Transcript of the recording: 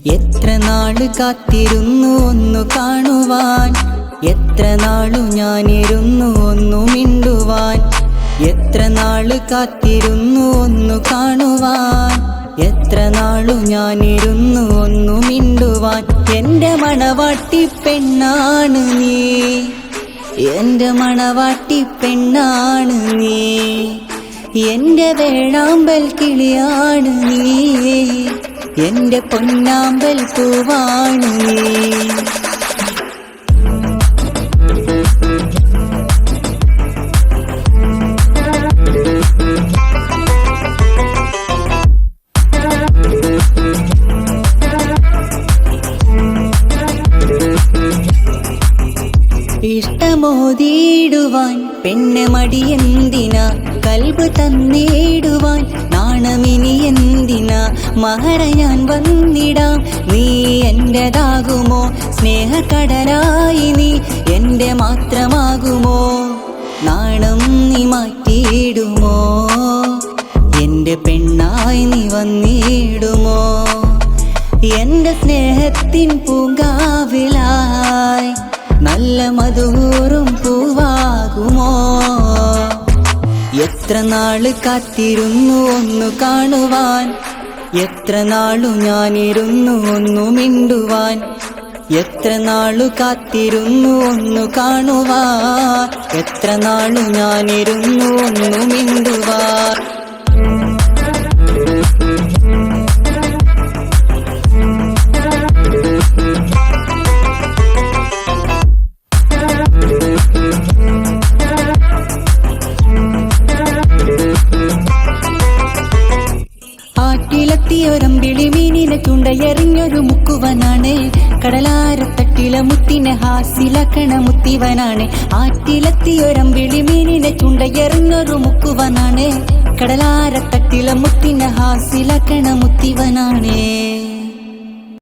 എത്ര നാള് കാത്തിരുന്നു ഒന്നു കാണുവാൻ, എത്ര നാളു ഞാനിരുന്നു ഒന്നു മിണ്ടുവാൻ. എത്ര നാള് കാത്തിരുന്നു ഒന്നു കാണുവാൻ, എത്ര നാളു ഞാനിരുന്നു ഒന്നു മിണ്ടുവാൻ. എൻ്റെ മണവാട്ടി പെണ്ണാണ് നീ, എൻ്റെ മണവാട്ടി പെണ്ണാണ് നീ, എൻ്റെ വേഴാമ്പൽ കിളിയാണ് നീ, എൻ്റെ പൊന്നാമ്പൽ പൂവാണ് നീ. ഇഷ്ടമോതിടുവാൻ പെണ്ണ് മടിയെന്തിനാ, കൽബ് തന്നിടുവാൻ നാണമിനി എന്തിനാ. മഹറ ഞാൻ വന്നിടാം, നീ എൻ്റെതാകുമോ, സ്നേഹക്കടലായി നീ എൻ്റെ മാത്രമാകുമോ. നാണം നീ മാറ്റിയിടുമോ, എൻ്റെ പെണ്ണായി നീ വന്നിടുമോ. എൻ്റെ സ്നേഹത്തിൻ പൂങ്കാവിലായി നല്ല മധുരം പൂവാകുമോ. എത്ര നാള് കാത്തിരുന്നു ഒന്നു കാണുവാൻ, എത്ര നാളു ഞാനിരുന്നു ഒന്നു മിണ്ടുവാൻ. എത്ര നാളു കാത്തിരുന്നു ഒന്നു കാണുവാൻ, എത്ര നാളു ഞാനിരുന്നു ഒന്നു മിണ്ടുവാൻ. ആറ്റിലെത്തിയൊരമ്പിളി മീനിനെ ചുണ്ടയെറിഞ്ഞൊരു മുക്കുവനാണ്, കടലാരത്തട്ടിലെ മുത്തിനെ ഹാസിലക്കണ മുത്തിവനാണ്. ആറ്റിലെത്തിയൊരമ്പിളി മീനിനെ ചുണ്ടയെറിഞ്ഞൊരു മുക്കുവനാണ്, കടലാരത്തട്ടിലെ മുത്തിനെ ഹാസിലക്കണ മുത്തിവനാണ്.